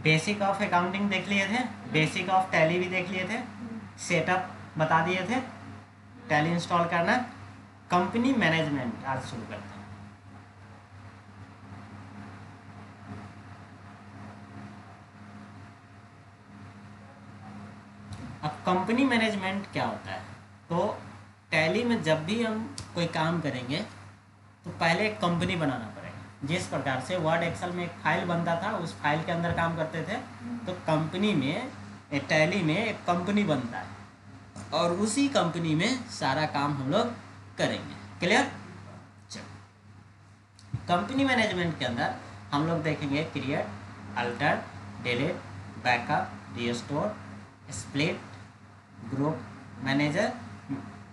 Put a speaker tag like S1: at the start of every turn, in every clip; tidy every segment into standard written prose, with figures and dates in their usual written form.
S1: Basic of accounting देख लिए थे, बेसिक ऑफ टैली भी देख लिए थे, सेटअप बता दिए थे, टैली इंस्टॉल करना। कंपनी मैनेजमेंट आज शुरू करते हैं। अब कंपनी मैनेजमेंट क्या होता है, तो टैली में जब भी हम कोई काम करेंगे तो पहले एक कंपनी बनाना पड़ेगा। जिस प्रकार से वर्ड एक्सेल में एक फाइल बनता था, उस फाइल के अंदर काम करते थे, तो कंपनी में टैली में एक कंपनी बनता है और उसी कंपनी में सारा काम हम लोग करेंगे। क्लियर? चलो, कंपनी मैनेजमेंट के अंदर हम लोग देखेंगे create, alter, delete, backup, restore, split, group manager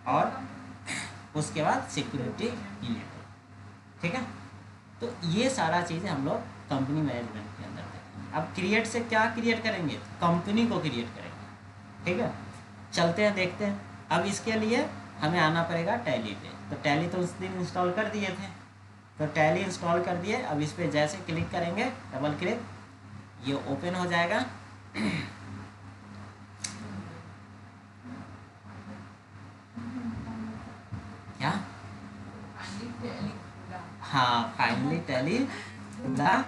S1: और उसके बाद सिक्योरिटी यूनिट। ठीक है, तो ये सारा चीज़ें हम लोग कंपनी मैनेजमेंट के अंदर देखेंगे। अब क्रिएट से क्या क्रिएट करेंगे? कंपनी को क्रिएट करेंगे। ठीक है, चलते हैं देखते हैं। अब इसके लिए हमें आना पड़ेगा टैली पे। तो टैली तो उस दिन इंस्टॉल कर दिए थे, तो टैली इंस्टॉल कर दिए। अब इस पर जैसे क्लिक करेंगे, डबल क्लिक, ये ओपन हो जाएगा। क्या? हाँ, फाइनली टैली खुला।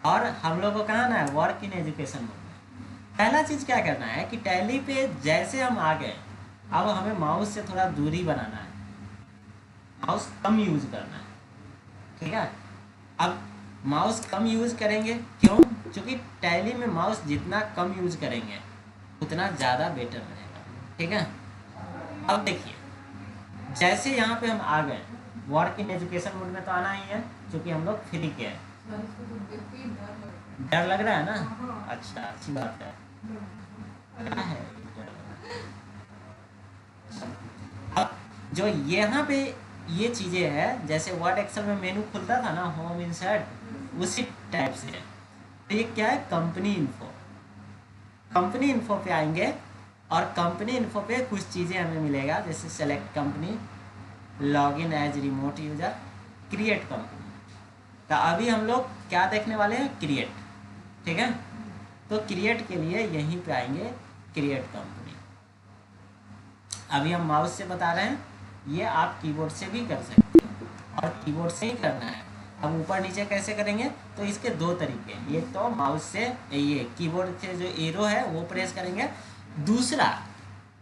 S1: और हम लोग को कहाँ ना है? वर्क इन एजुकेशन मोड में। पहला चीज़ क्या करना है कि टैली पे जैसे हम आ गए, अब हमें माउस से थोड़ा दूरी बनाना है, माउस कम यूज करना है। ठीक है, अब माउस कम यूज करेंगे, क्यों? क्योंकि टैली में माउस जितना कम यूज करेंगे उतना ज़्यादा बेटर रहेगा। ठीक है, अब देखिए जैसे यहाँ पे हम आ गए, वर्क इन एजुकेशन मोड में तो आना ही है क्योंकि हम लोग फ्री के हैं। डर लग रहा है ना? अच्छा, अच्छी बात है। क्या है? अब जो यहाँ पे ये चीज़ें हैं, जैसे वर्ड एक्सेल में मेनू खुलता था ना, होम, इंसर्ट, उसी टाइप से है। तो ये क्या है? Company info. कंपनी इन्फो पे आएंगे और कंपनी इन्फो पे कुछ चीज़ें हमें मिलेगा, जैसे select company, login as remote user, create company. तो अभी हम लोग क्या देखने वाले हैं? क्रिएट। ठीक है, तो क्रिएट के लिए यहीं पे आएंगे, क्रिएट कंपनी। अभी हम माउस से बता रहे हैं, ये आप कीबोर्ड से भी कर सकते हो और कीबोर्ड से ही करना है। अब ऊपर नीचे कैसे करेंगे? तो इसके दो तरीके हैं। एक तो माउस से, ये कीबोर्ड से जो एरो है वो प्रेस करेंगे। दूसरा,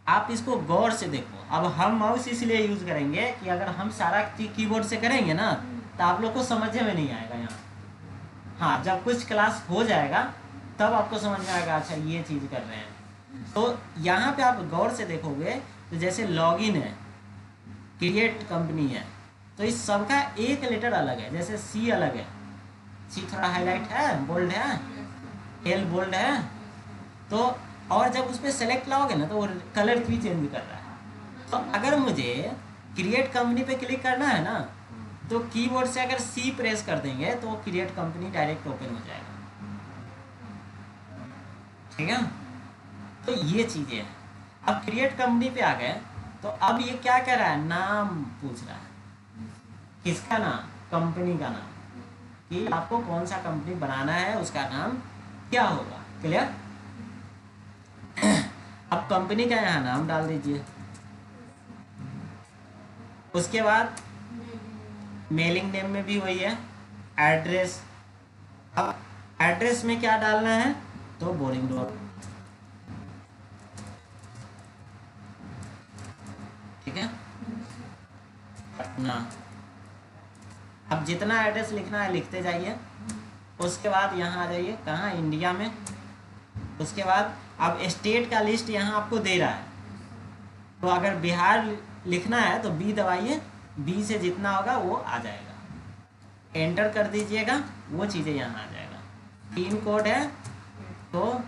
S1: आप इसको गौर से देखो। अब हम माउस इसलिए यूज़ करेंगे कि अगर हम सारा कीबोर्ड से करेंगे ना तो आप लोग को समझ में नहीं आएगा यहाँ। हाँ, जब कुछ क्लास हो जाएगा तब आपको समझ में आएगा, अच्छा ये चीज़ कर रहे हैं। तो यहाँ पे आप गौर से देखोगे तो जैसे लॉगिन है, क्रिएट कंपनी है, तो इस सबका एक लेटर अलग है। जैसे सी अलग है, सी थोड़ा हाईलाइट है, बोल्ड है, एल बोल्ड है। तो और जब उस पर सेलेक्ट लाओगे ना तो वो कलर भी चेंज कर रहा है। तो अगर मुझे क्रिएट कंपनी पे क्लिक करना है ना, तो कीबोर्ड से अगर सी प्रेस कर देंगे तो क्रिएट कंपनी डायरेक्ट ओपन हो जाएगा। ठीक है, तो ये चीज़ें हैं। अब क्रिएट कंपनी पे आ गए तो अब ये क्या कर रहा है? नाम पूछ रहा है। किसका नाम? कंपनी का नाम, कि आपको कौन सा कंपनी बनाना है, उसका नाम क्या होगा। क्लियर? अब कंपनी का यहाँ नाम डाल दीजिए। उसके बाद मेलिंग नेम में भी वही है, एड्रेस। अब एड्रेस में क्या डालना है? तो बोरिंग रोड। ठीक है, पटना। अब जितना एड्रेस लिखना है लिखते जाइए। उसके बाद यहाँ आ जाइए, कहाँ? इंडिया में। उसके बाद अब स्टेट का लिस्ट यहाँ आपको दे रहा है, तो अगर बिहार लिखना है तो बी दबाइए, बी से जितना होगा वो आ जाएगा, एंटर कर दीजिएगा, वो चीज़ें यहाँ आ जाएगा। पिन कोड है तो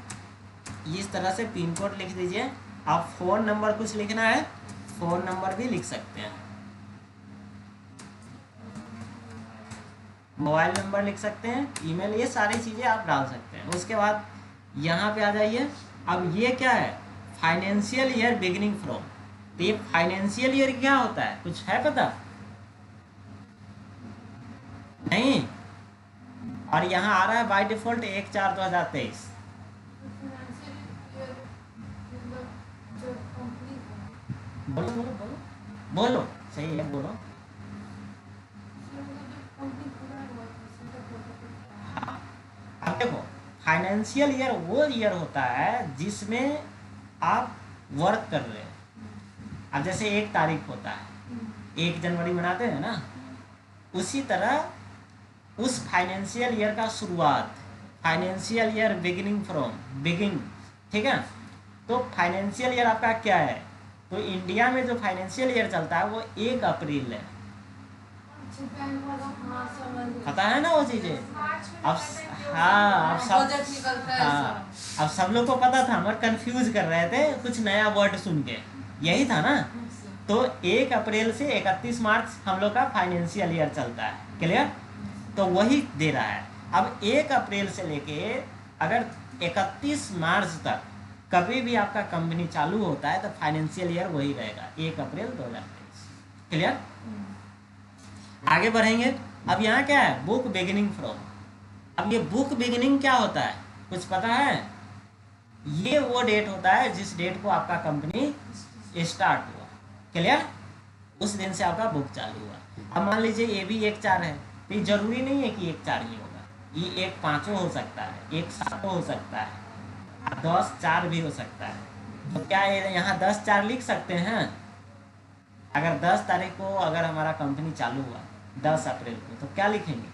S1: इस तरह से पिन कोड लिख दीजिए। आप फ़ोन नंबर कुछ लिखना है, फ़ोन नंबर भी लिख सकते हैं, मोबाइल नंबर लिख सकते हैं, ईमेल, ये सारी चीज़ें आप डाल सकते हैं। उसके बाद यहाँ पे आ जाइए। अब ये क्या है? Financial year beginning from. तो ये फाइनेंशियल ईयर क्या होता है? कुछ है पता? नहीं। और यहाँ आ रहा है बाय डिफॉल्ट 1/4/2023। बोलो बोलो बोलो बोलो, सही है, बोलो। हाँ, अब देखो, फाइनेंशियल ईयर वो ईयर होता है जिसमें आप वर्क कर रहे हैं। अब जैसे 1 तारीख होता है, 1 जनवरी मनाते हैं ना, उसी तरह उस फाइनेंशियल ईयर का शुरुआत, financial year beginning from begin, ठीक है। तो फाइनेंशियल ईयर आपका क्या है, तो इंडिया में जो फाइनेंशियल ईयर चलता है वो 1 अप्रैल है। पता है ना वो चीजें। अब हाँ, अब सब, हाँ, अब सब लोग को पता था, मगर कंफ्यूज कर रहे थे कुछ नया वर्ड सुन के, यही था ना। तो 1 अप्रैल से 31 मार्च हम लोग का फाइनेंशियल ईयर चलता है, क्लियर। तो वही दे रहा है। अब 1 अप्रैल से लेके अगर 31 मार्च तक कभी भी आपका कंपनी चालू होता है तो फाइनेंशियल ईयर वही रहेगा, 1 अप्रैल 2023, क्लियर। आगे बढ़ेंगे। अब यहाँ क्या है, बुक बिगिनिंग फ्रॉम। अब ये बुक बिगिनिंग क्या होता है, कुछ पता है। ये वो डेट होता है जिस डेट को आपका कंपनी स्टार्ट हुआ, क्लियर। उस दिन से आपका बुक चालू हुआ। अब मान लीजिए ये भी 1/4 है, तो ये जरूरी नहीं है कि 1/4 ही होगा, ये 1/5 हो सकता है, 1/7 हो सकता है, 10/4 भी हो सकता है। तो क्या ये यहाँ 10/4 लिख सकते हैं। अगर 10 तारीख को अगर हमारा कंपनी चालू हुआ 10 अप्रैल को, तो क्या लिखेंगे,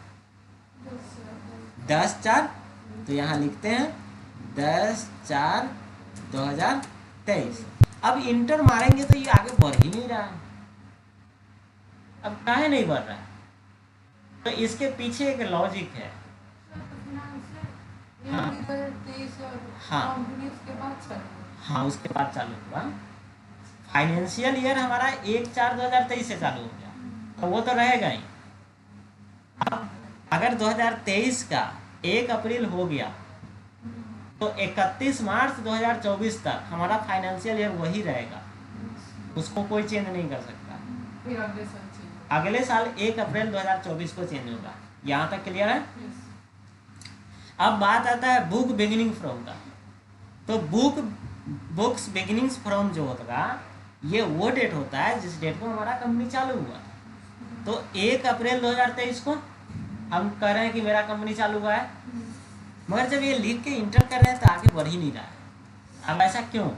S1: 10/4। तो यहाँ लिखते हैं 10/4/2023। अब इंटर मारेंगे तो ये आगे बढ़ ही नहीं रहा है। अब काहे नहीं बढ़ रहा है, तो इसके पीछे एक लॉजिक है। हाँ हाँ हाँ, उसके बाद चालू हुआ। फाइनेंशियल ईयर हमारा 1/4/2023 से चालू हो गया, तो वो तो रहेगा ही। अब अगर 2023 का 1 अप्रैल हो गया तो 31 मार्च 2024 तक हमारा फाइनेंशियल ईयर वही रहेगा, उसको कोई चेंज नहीं कर सकता।
S2: फिर
S1: अगले साल 1 अप्रैल 2024 को चेंज होगा। यहाँ तक क्लियर है। अब बात आता है बुक बिगिनिंग फ्रॉम का। तो बुक्स बिगिनिंग्स फ्रॉम जो होगा, ये वो डेट होता है जिस डेट को हमारा कंपनी चालू हुआ। तो 1 अप्रैल 2023 को हम कह रहे हैं कि मेरा कंपनी चालू हुआ है, मगर जब ये लिख के इंटर कर रहे हैं तो आगे बढ़ ही नहीं रहा है। अब ऐसा क्यों,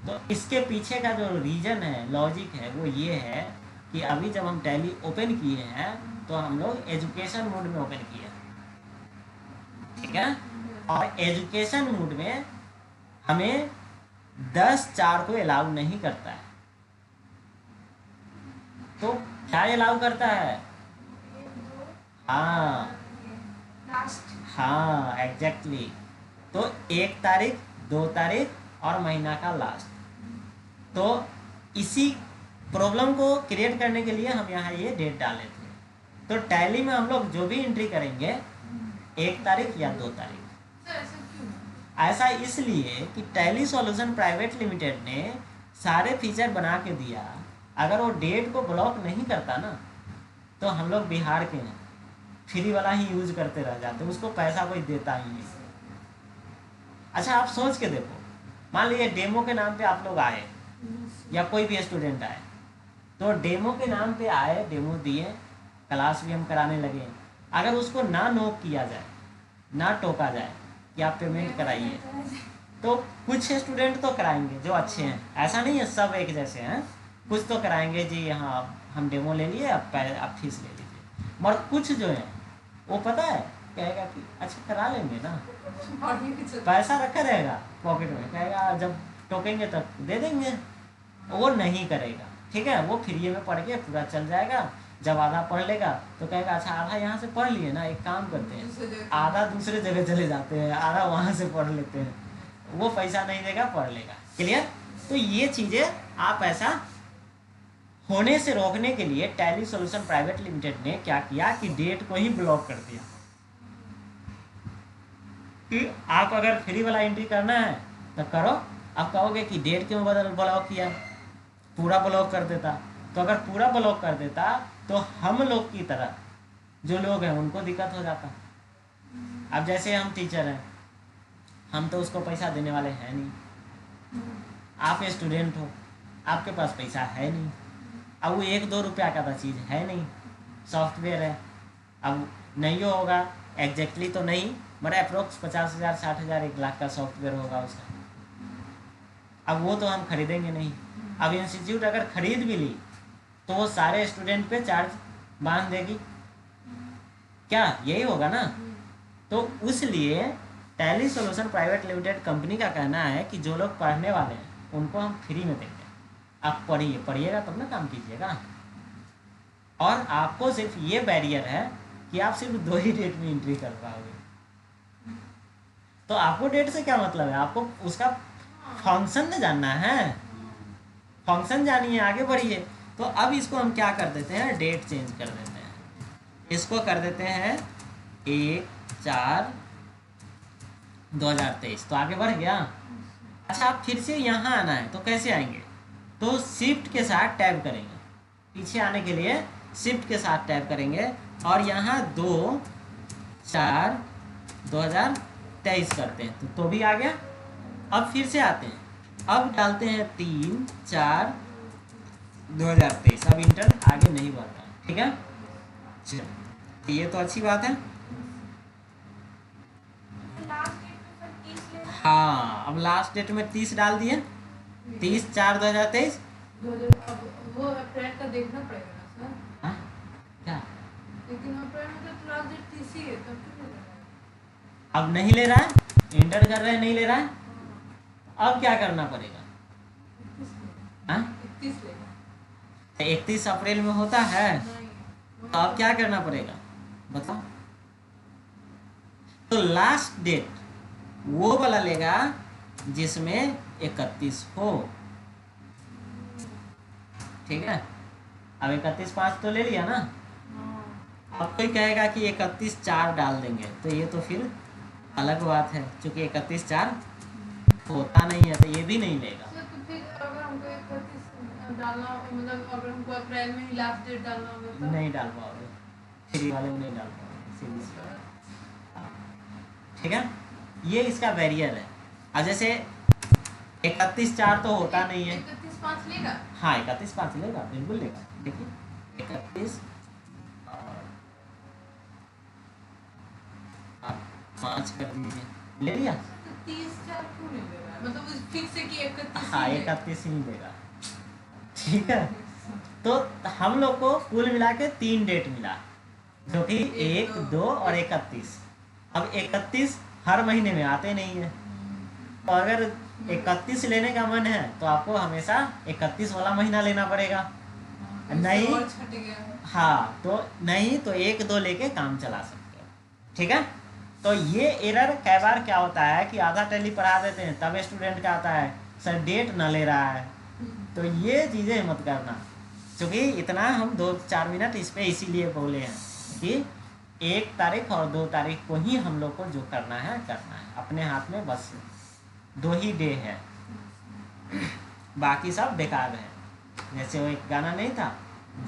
S1: तो इसके पीछे का जो रीज़न है, लॉजिक है, वो ये है कि अभी जब हम टैली ओपन किए हैं तो हम लोग एजुकेशन मोड में ओपन किए हैं, ठीक है। और एजुकेशन मोड में हमें 10/4 को अलाउ नहीं करता है। तो क्या अलाउ करता है, हाँ हाँ एग्जैक्टली। तो 1 तारीख, 2 तारीख और महीना का लास्ट। तो इसी प्रॉब्लम को क्रिएट करने के लिए हम यहाँ ये डेट डाले थे। तो टैली में हम लोग जो भी एंट्री करेंगे 1 तारीख या 2 तारीख। ऐसा इसलिए कि टैली सॉल्यूशन प्राइवेट लिमिटेड ने सारे फीचर बना के दिया, अगर वो डेट को ब्लॉक नहीं करता ना तो हम लोग बिहार के हैं फ्री वाला ही यूज करते रह जाते, उसको पैसा कोई देता ही नहीं। अच्छा आप सोच के देखो, मान लीजिए डेमो के नाम पे आप लोग आए या कोई भी स्टूडेंट आए, तो डेमो के नाम पे आए, डेमो दिए, क्लास भी हम कराने लगे, अगर उसको ना नोक किया जाए, ना टोका जाए कि आप पेमेंट कराइए, तो कुछ स्टूडेंट तो कराएंगे जो अच्छे हैं, ऐसा नहीं है सब एक जैसे हैं, कुछ तो कराएंगे जी हाँ हम डेमो ले लिए, अब फीस ले लीजिए। मगर कुछ जो है वो पता है कहेगा कि अच्छा करा लेंगे ना, पैसा रखा रहेगा पॉकेट में, कहेगा जब टोकेंगे तब दे देंगे, वो नहीं करेगा, ठीक है। वो फ्री में पढ़ के पूरा चल जाएगा, जब आधा पढ़ लेगा तो कहेगा अच्छा आधा यहाँ से पढ़ लिए ना, एक काम करते हैं आधा दूसरे जगह चले जाते हैं, आधा वहाँ से पढ़ लेते हैं, वो पैसा नहीं देगा पढ़ लेगा, क्लियर। तो ये चीज़ें आप ऐसा होने से रोकने के लिए टैली सॉल्यूशन प्राइवेट लिमिटेड ने क्या किया कि डेट को ही ब्लॉक कर दिया कि आप अगर फ्री वाला एंट्री करना है तो करो। आप कहोगे कि डेट क्यों ब्लॉक किया, पूरा ब्लॉक कर देता। तो अगर पूरा ब्लॉक कर देता तो हम लोग की तरह जो लोग हैं उनको दिक्कत हो जाता। अब जैसे हम टीचर हैं, हम तो उसको पैसा देने वाले हैं नहीं, आप स्टूडेंट हो, आपके पास पैसा है नहीं, अब वो 1-2 रुपया का तो चीज़ है नहीं, सॉफ्टवेयर है। अब नहीं होगा एग्जैक्टली तो नहीं, मगर अप्रोक्स 50,000 60,000 1 लाख का सॉफ्टवेयर होगा उसका। अब वो तो हम खरीदेंगे नहीं। अब इंस्टीट्यूट अगर खरीद भी ली तो वो सारे स्टूडेंट पे चार्ज बांध देगी, क्या यही होगा ना। तो उसलिए Tally solution private limited company का कहना है कि जो लोग पढ़ने वाले हैं उनको हम फ्री में देंगे, आप पढ़िएगा तब ना काम कीजिएगा। और आपको सिर्फ ये बैरियर है कि आप सिर्फ 2 ही डेट में एंट्री कर पाओगे। तो आपको डेट से क्या मतलब है, आपको उसका फंक्शन न जानना है, फंक्शन जानिए, आगे बढ़िए। तो अब इसको हम क्या कर देते हैं, डेट चेंज कर देते हैं, इसको कर देते हैं 1/4/2023। तो आगे बढ़ गया। अच्छा, आप फिर से यहाँ आना है तो कैसे आएंगे, तो शिफ्ट के साथ टैब करेंगे, पीछे आने के लिए शिफ्ट के साथ टैब करेंगे और यहाँ 2/4/2023 करते हैं तो भी आ गया। अब फिर से आते हैं, अब डालते हैं 3/4/2023। अब इंटर आगे नहीं बढ़ता, ठीक है। चलो ये तो अच्छी बात है। हाँ, अब लास्ट डेट में 30 डाल दिए, 30/4/2023।
S2: वो अप्रैल का देखना पड़ेगा ना सर।
S1: हाँ क्या,
S2: लेकिन अप्रैल में तो लास्ट डेट 30 ही है, तब क्यों ले रहा है?
S1: अब नहीं ले रहा है, इंटर कर रहे हैं नहीं ले रहा है, अब क्या करना पड़ेगा,
S2: 31 लेगा।
S1: 31 अप्रैल में होता है,
S2: नहीं,
S1: तो अब क्या करना पड़ेगा बताओ। तो लास्ट डेट वो वाला लेगा जिसमें 31 हो, ठीक है। अब 31/5 तो ले लिया ना, अब कोई कहेगा कि 31/4 डाल देंगे, तो ये तो फिर अलग बात है, क्योंकि 31/4 होता नहीं है तो ये भी नहीं लेगा।
S2: तो फिर अगर हमको 31 डालना, मतलब अगर हमको अप्रैल में ही लास्ट डेट डालना होगा तो
S1: नहीं डाल पाओगे, फ्री वाले में नहीं डाल पाओगे, सीधी सी बात। ठीक है, ये इसका बैरियर है। और जैसे 31/4 तो होता नहीं है,
S2: 31/5 लेगा।
S1: हाँ 31/5 लेगा, बिल्कुल लेगा। देखिए 31 और 5 कर दीजिए, ले लिया।
S2: तो 30/4 क्यों नहीं ले रहा है? मतलब उस फिक्स है कि 31
S1: हाँ
S2: ही लेगा।
S1: 31 ही देगा, ठीक है। तो हम लोग को कुल मिला के 3 डेट मिला, जो कि 1, 2 और 31। अब 31 हर महीने में आते नहीं है, तो अगर 31 लेने का मन है तो आपको हमेशा 31 वाला महीना लेना पड़ेगा। नहीं,
S2: और छट गया।
S1: हाँ तो नहीं तो 1, 2 लेके काम चला सकते हो, ठीक है। तो ये एरर कई बार क्या होता है कि आधा टैली पढ़ा देते हैं, तब स्टूडेंट का आता है सर डेट ना ले रहा है। तो ये चीज़ें मत करना, क्योंकि इतना हम 2-4 मिनट इस पे इसीलिए बोले हैं कि 1 तारीख और 2 तारीख को ही हम लोग को जो करना है अपने हाथ में, बस 2 ही डे है, बाकी सब बेकार है। जैसे वो एक गाना नहीं था,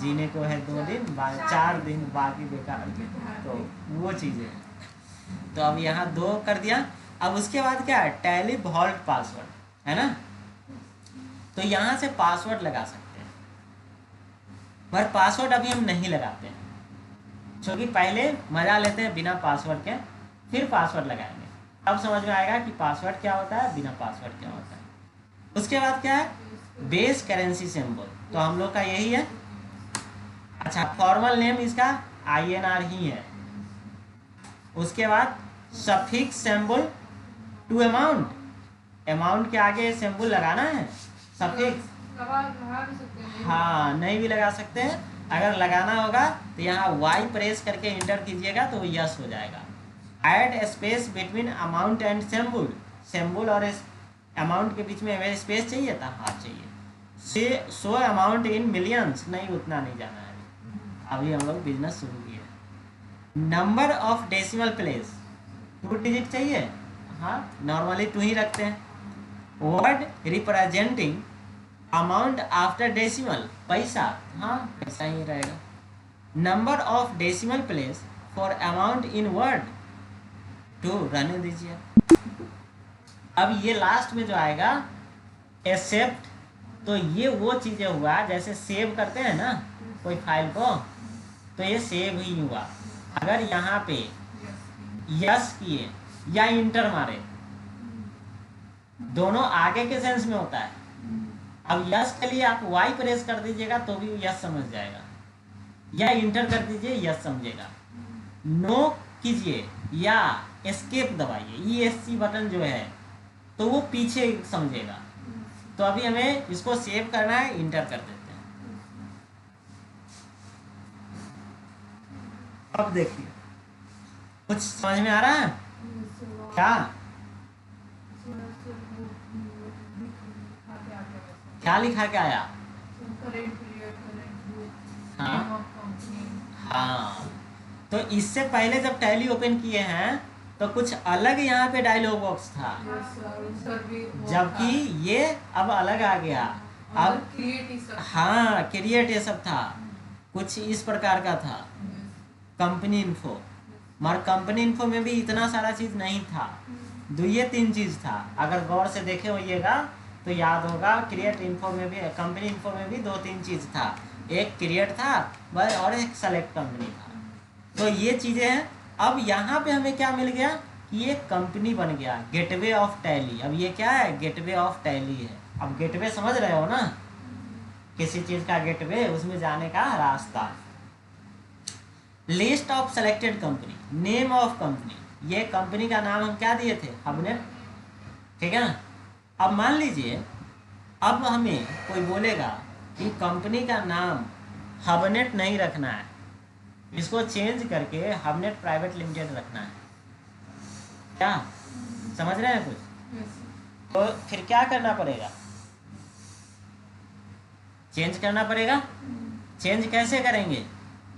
S1: जीने को है 2 दिन 4 दिन बाकी बेकार के, तो वो चीज़ें हैं। तो अब यहाँ 2 कर दिया। अब उसके बाद क्या है, टैली वॉल्ट पासवर्ड है ना, तो यहाँ से पासवर्ड लगा सकते हैं, पर पासवर्ड अभी हम नहीं लगाते हैं, क्योंकि पहले मजा लेते हैं बिना पासवर्ड के, फिर पासवर्ड लगाएंगे, अब समझ में आएगा कि पासवर्ड क्या होता है, बिना पासवर्ड क्या होता है। उसके बाद क्या है, बेस करेंसी सिंबल, तो हम लोग का यही है। अच्छा, फॉर्मल नेम इसका INR ही है। उसके बाद suffix symbol to amount, amount के आगे सिंबल लगाना है, सफिक्स।
S2: लगा भी सकते हैं।
S1: हाँ नहीं भी लगा सकते हैं, अगर लगाना होगा तो यहाँ Y प्रेस करके इंटर कीजिएगा तो यस हो जाएगा। Add space between amount and symbol, symbol और अमाउंट के बीच में स्पेस चाहिए था, हाँ चाहिए। शो अमाउंट इन मिलियंस, नहीं उतना नहीं जाना है, अभी हम लोग बिजनेस शुरू किए। Number of decimal place 2 digit चाहिए, हाँ नॉर्मली 2 ही रखते हैं। Word representing amount after decimal, पैसा, हाँ पैसा ही रहेगा। Number of decimal place for amount in word 2 रहने दीजिए। अब ये लास्ट में जो आएगा एक्सेप्ट तो ये वो चीज़ें हुआ, जैसे सेव करते हैं ना कोई फाइल को, तो ये सेव ही हुआ। अगर यहाँ पे यस किए या इंटर मारे, दोनों आगे के सेंस में होता है। अब यस के लिए आप वाई प्रेस कर दीजिएगा तो भी यस समझ जाएगा, या इंटर कर दीजिए यस समझेगा। नो कीजिए या एस्केप दबाइए, ESC बटन जो है, तो वो पीछे समझेगा। तो अभी हमें इसको सेव करना है, इंटर कर देते हैं। अब देखिए कुछ समझ में आ रहा है क्या? क्या लिखा के आया? हाँ हाँ, तो इससे पहले जब टैली ओपन किए हैं तो कुछ अलग यहाँ पे डायलॉग बॉक्स था, जबकि ये अब अलग आ गया। अब हाँ, क्रिएट ये सब था, कुछ इस प्रकार का था कंपनी इन्फो। मगर कंपनी इन्फो में भी इतना सारा चीज़ नहीं था, ये 3 चीज़ था। अगर गौर से देखे होइएगा तो याद होगा, क्रिएट इन्फो में भी, कंपनी इन्फो में भी 2-3 चीज़ था। एक क्रिएट था बस, और एक सेलेक्ट कंपनी था। तो ये चीज़ें हैं। अब यहाँ पे हमें क्या मिल गया कि ये कंपनी बन गया, गेटवे ऑफ टैली। अब ये क्या है? गेटवे ऑफ टैली है। अब गेटवे समझ रहे हो ना, किसी चीज़ का गेटवे, उसमें जाने का रास्ता। List of selected company, name of company, ये कंपनी का नाम हम क्या दिए थे? हबनेट, ठीक है ना। अब मान लीजिए अब हमें कोई बोलेगा कि कंपनी का नाम हबनेट नहीं रखना है, इसको चेंज करके हबनेट प्राइवेट लिमिटेड रखना है, क्या समझ रहे हैं कुछ? तो फिर क्या करना पड़ेगा? चेंज करना पड़ेगा। चेंज कैसे करेंगे?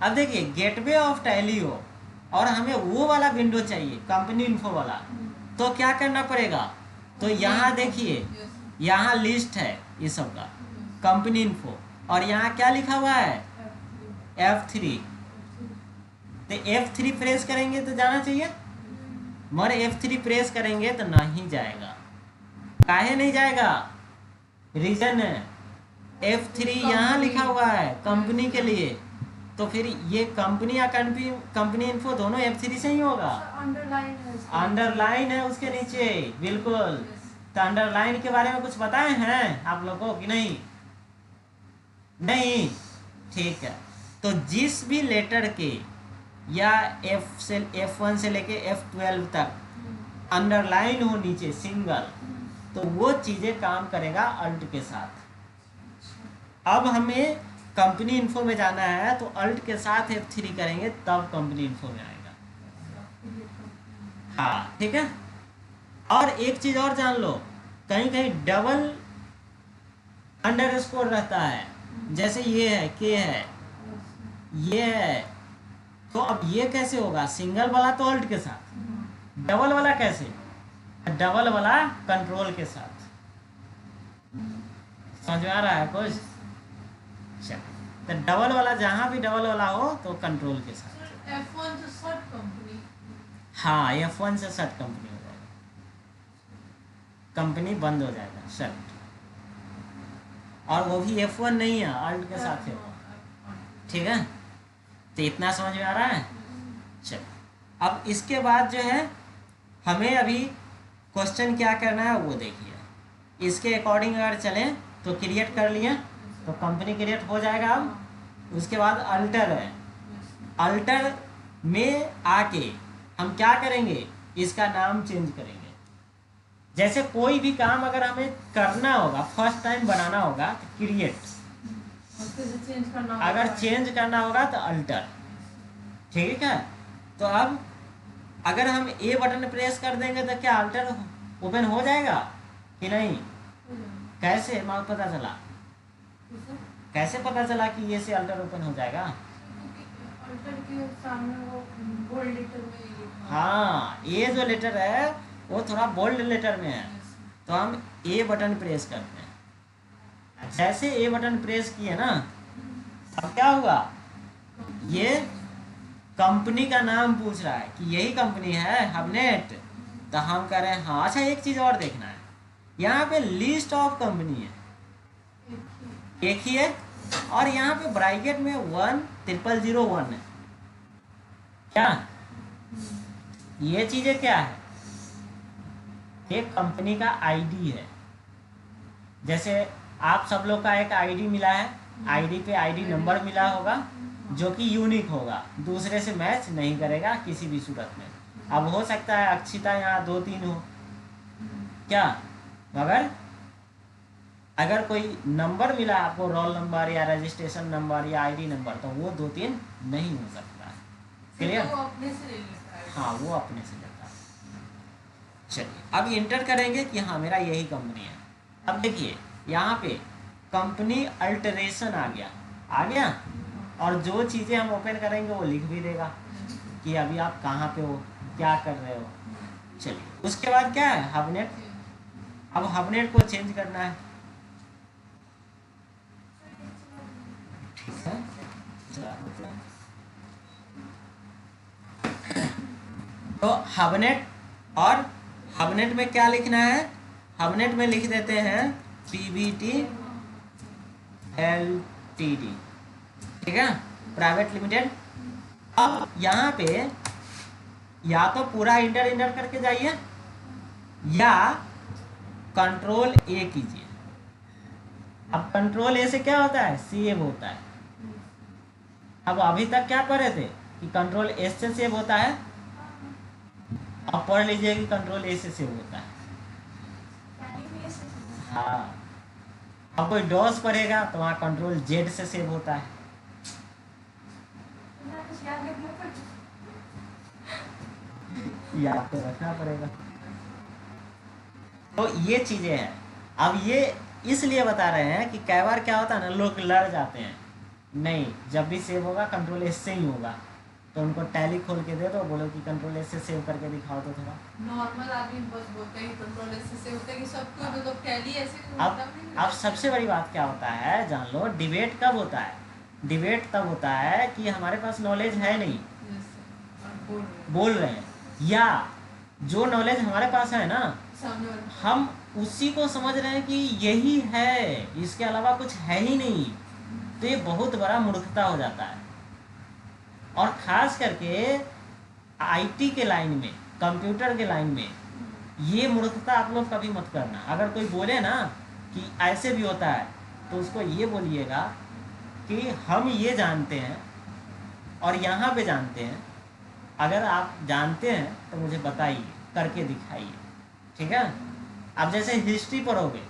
S1: अब देखिए, गेटवे ऑफ टैली हो और हमें वो वाला विंडो चाहिए, कंपनी इन्फो वाला, तो क्या करना पड़ेगा? तो यहाँ देखिए, यहाँ लिस्ट है ये सब का, कंपनी इन्फो, और यहाँ क्या लिखा हुआ है? F3। तो F3 प्रेस करेंगे तो जाना चाहिए, मगर F3 प्रेस करेंगे तो नहीं जाएगा। काहे नहीं जाएगा? रीजन है, F3 यहाँ लिखा हुआ है कंपनी के लिए, तो फिर ये कंपनी या कंपनी इन्फो दोनों F3 से ही होगा। अंडरलाइन है उसके नीचे, बिल्कुल। तो अंडरलाइन के बारे में कुछ बताए हैं आप लोगों को कि नहीं? नहीं, ठीक है। तो जिस भी लेटर के या F1 से लेके F12 तक अंडरलाइन हो नीचे सिंगल, तो वो चीज़ें काम करेगा अल्ट के साथ। अब हमें कंपनी इन्फो में जाना है तो अल्ट के साथ F3 करेंगे तब कंपनी इन्फो में आएगा। हाँ, ठीक है। और एक चीज़ और जान लो, कहीं कहीं डबल अंडरस्कोर रहता है, जैसे ये है, के है, ये है, तो अब ये कैसे होगा? सिंगल वाला तो अल्ट के साथ, डबल वाला कैसे? डबल वाला कंट्रोल के साथ। समझ में आ रहा है कुछ? तो डबल वाला, जहाँ भी डबल वाला हो तो कंट्रोल के साथ।
S2: F1 से शॉर्ट कंपनी,
S1: हाँ, F1 से शट कंपनी हो जाएगा, कंपनी बंद हो जाएगा, शट। और वो भी F1 नहीं है, अल्ट के साथ है, ठीक है। तो इतना समझ में आ रहा है? चल, अब इसके बाद जो है हमें अभी क्वेश्चन क्या करना है वो देखिए। इसके अकॉर्डिंग अगर चलें तो क्रिएट कर लिए तो कंपनी क्रिएट हो जाएगा। अब उसके बाद अल्टर है, अल्टर में आके हम क्या करेंगे? इसका नाम चेंज करेंगे। जैसे कोई भी काम अगर हमें करना होगा, फर्स्ट टाइम बनाना होगा तो क्रिएट, अगर चेंज करना होगा तो अल्टर, ठीक है। तो अब अगर हम ए बटन प्रेस कर देंगे तो क्या अल्टर ओपन हो जाएगा कि नहीं? कैसे मालूम पता चला? कैसे पता चला कि ये से अल्टर ओपन हो जाएगा?
S2: अल्टर के सामने वो बोल्ड लेटर में,
S1: हाँ, ये जो लेटर है वो थोड़ा बोल्ड लेटर में है, तो हम ए बटन प्रेस करते हैं। जैसे ए बटन प्रेस किए ना, अब क्या हुआ? ये कंपनी का नाम पूछ रहा है कि यही कंपनी है हबनेट, तो हम कह रहे हैं हाँ। अच्छा, एक चीज़ और देखना है, यहाँ पे लिस्ट ऑफ कंपनी है, एक ही है, और यहाँ पे ब्रैकेट में 10001 है। क्या ये चीजें क्या है? एक कंपनी का आईडी है। जैसे आप सब लोग का एक आईडी मिला है, आईडी पे आईडी नंबर मिला होगा जो कि यूनिक होगा, दूसरे से मैच नहीं करेगा किसी भी सूरत में। अब हो सकता है अक्षिता यहाँ 2-3 हो क्या, मगर अगर कोई नंबर मिला आपको, रोल नंबर या रजिस्ट्रेशन नंबर या आईडी नंबर, तो वो 2-3 नहीं हो सकता। क्लियर?
S2: वो अपने से ले लेता है।
S1: हाँ, वो अपने से लेता है। चलिए अब इंटर करेंगे कि हाँ मेरा यही कंपनी है। अब देखिए यहाँ पे कंपनी अल्टरेशन आ गया, और जो चीज़ें हम ओपन करेंगे वो लिख भी देगा कि अभी आप कहाँ पे हो, क्या कर रहे हो। चलिए उसके बाद क्या है, हबनेट। अब हबनेट को चेंज करना है। ठीक है, तो हबनेट, और हबनेट में क्या लिखना है, हबनेट में लिख देते हैं PVT LTD, ठीक है, प्राइवेट लिमिटेड। अब यहाँ पे या तो पूरा इंटर करके जाइए या कंट्रोल A कीजिए। अब कंट्रोल A से क्या होता है, सेव होता है। अब अभी तक क्या पढ़े थे कि कंट्रोल S से सेव होता है, अब पढ़ लीजिए कि कंट्रोल A से सेव होता है। हाँ, अब कोई डॉस पढ़ेगा तो वहाँ कंट्रोल Z से सेव होता है। याद तो रखना पड़ेगा। तो ये चीजें हैं। अब ये इसलिए बता रहे हैं कि कई बार क्या होता है ना, लोग लड़ जाते हैं। नहीं, जब भी सेव होगा कंट्रोल S से ही होगा। तो उनको टैली खोल के दे दो, बोलो कि कंट्रोल S से सेव करके दिखाओ तो थोड़ा।
S2: नॉर्मल आदमी बस बोलते हैं कंट्रोल S से सेव होता है कि सबको मतलब टैली ऐसे
S1: अब सबसे बड़ी बात क्या होता है जान लो, डिबेट कब होता है? डिबेट तब होता है कि हमारे पास नॉलेज है नहीं, बोल रहे हैं, या जो नॉलेज हमारे पास है ना, हम उसी को समझ रहे हैं कि यही है, इसके अलावा कुछ है ही नहीं। तो ये बहुत बड़ा मूर्खता हो जाता है। और खास करके आईटी के लाइन में, कंप्यूटर के लाइन में, ये मूर्खता आप लोग कभी मत करना। अगर कोई बोले ना कि ऐसे भी होता है, तो उसको ये बोलिएगा कि हम ये जानते हैं और यहाँ पे जानते हैं, अगर आप जानते हैं तो मुझे बताइए, करके दिखाइए, ठीक है। अब जैसे हिस्ट्री पढ़ोगे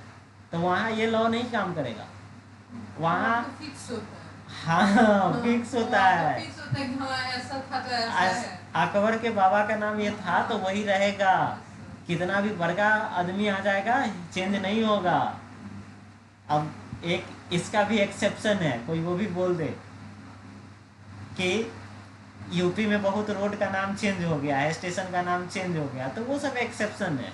S1: तो वहाँ ये लॉ नहीं काम करेगा, वहाँ
S2: फिक्स होता है।
S1: हाँ फिक्स होता है।
S2: फिक्स होता है कि हाँ ऐसा था तो ऐसा है।
S1: अकबर के बाबा का नाम ये था तो वही रहेगा, कितना भी बड़का आदमी आ जाएगा चेंज नहीं होगा। अब एक इसका भी एक्सेप्शन है, कोई वो भी बोल दे कि यूपी में बहुत रोड का नाम चेंज हो गया है, स्टेशन का नाम चेंज हो गया, तो वो सब एक्सेप्शन है।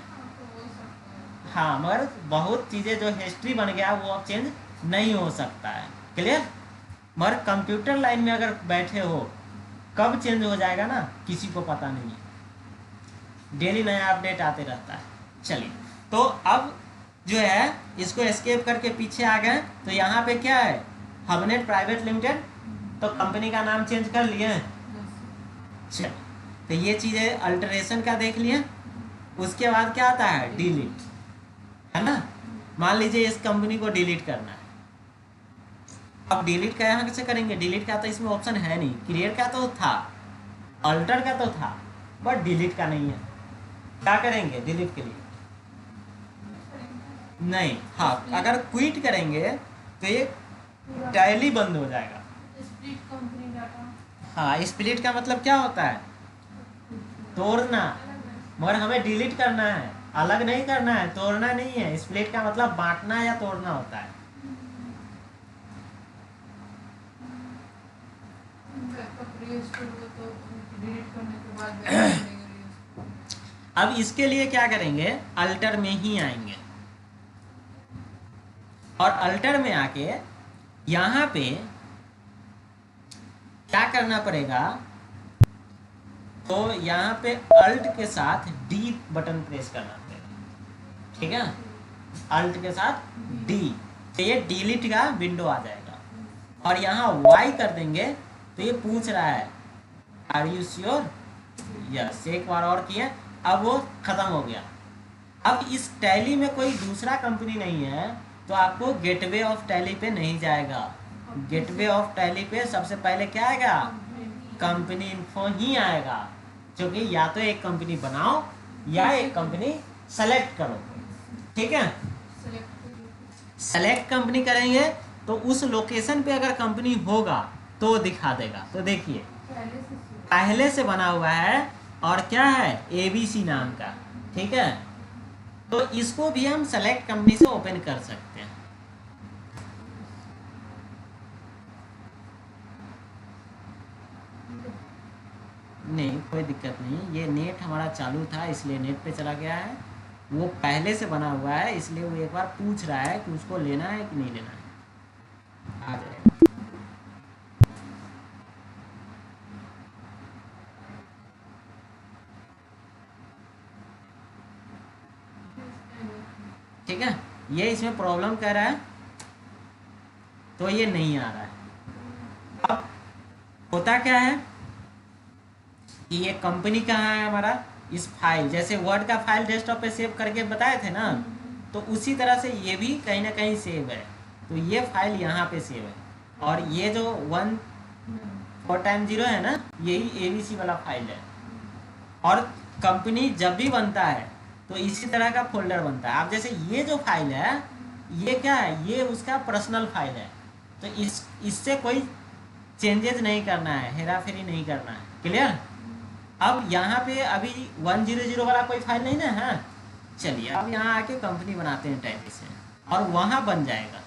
S1: हाँ, मगर बहुत चीज़ें जो हिस्ट्री बन गया वो अब चेंज नहीं हो सकता है। क्लियर? मगर कंप्यूटर लाइन में अगर बैठे हो, कब चेंज हो जाएगा ना किसी को पता नहीं है, डेली नया अपडेट आते रहता है। चलिए, तो अब जो है इसको एस्केप करके पीछे आ गए। तो यहाँ पे क्या है, हबनेट प्राइवेट लिमिटेड, तो कंपनी का नाम चेंज कर लिए। चलिए, तो ये चीज़ें अल्टरेशन का देख लिए। उसके बाद क्या आता है, डिलीट, है ना। मान लीजिए इस कंपनी को डिलीट करना है। अब डिलीट का यहाँ कैसे करेंगे, डिलीट का तो इसमें ऑप्शन है नहीं, क्रिएट का तो था, अल्टर का तो था, बट डिलीट का नहीं है। क्या करेंगे डिलीट के लिए? नहीं, हाँ, अगर क्विट करेंगे तो ये टैली बंद हो जाएगा।
S2: Split company data.
S1: हाँ, स्प्लिट का मतलब क्या होता है, तोड़ना, मगर हमें डिलीट करना है, अलग नहीं करना है, तोड़ना नहीं है। स्प्लिट का मतलब बांटना या तोड़ना होता है। अब इसके लिए क्या करेंगे, अल्टर में ही आएंगे, और अल्टर में आके यहाँ पे क्या करना पड़ेगा, तो यहाँ पे अल्ट के साथ डी बटन प्रेस करना पड़ेगा, ठीक है। अल्ट के साथ डी, तो ये डिलीट का विंडो आ जाएगा। और यहाँ वाई कर देंगे तो ये पूछ रहा है आर यू श्योर, यस, एक बार और किया, अब वो खत्म हो गया। अब इस टैली में कोई दूसरा कंपनी नहीं है तो आपको गेटवे ऑफ टैली पे नहीं जाएगा। गेटवे ऑफ टैली पे सबसे पहले क्या आएगा, कंपनी इन्फो ही आएगा, क्योंकि या तो एक कंपनी बनाओ या एक कंपनी सेलेक्ट करो। ठीक है, सेलेक्ट कंपनी करेंगे तो उस लोकेशन पे अगर कंपनी होगा तो दिखा देगा। तो देखिए पहले से बना हुआ है और क्या है, एबीसी नाम का। ठीक है, तो इसको भी हम सेलेक्ट कंपनी से ओपन कर सकते हैं। नहीं, कोई दिक्कत नहीं, ये नेट हमारा चालू था इसलिए नेट पे चला गया है। वो पहले से बना हुआ है इसलिए वो एक बार पूछ रहा है कि उसको लेना है कि नहीं लेना है। आ जाएगा। ठीक है, ये इसमें प्रॉब्लम कर रहा है तो ये नहीं आ रहा है। अब होता क्या है कि ये कंपनी कहाँ है हमारा, इस फाइल, जैसे वर्ड का फाइल डेस्कटॉप पे सेव करके बताए थे ना, तो उसी तरह से ये भी कहीं ना कहीं सेव है। तो ये फाइल यहाँ पे सेव है और ये जो 1 4 है ना, यही एबीसी वाला फाइल है। और कंपनी जब भी बनता है तो इसी तरह का फोल्डर बनता है। अब जैसे ये जो फाइल है ये क्या है, ये उसका पर्सनल फाइल है, तो इससे कोई चेंजेस नहीं करना है, हेरा फेरी नहीं करना है। क्लियर। अब यहाँ पे अभी 100 वाला कोई फाइल नहीं ना है। चलिए अब यहाँ आके कंपनी बनाते हैं टैली से और वहाँ बन जाएगा।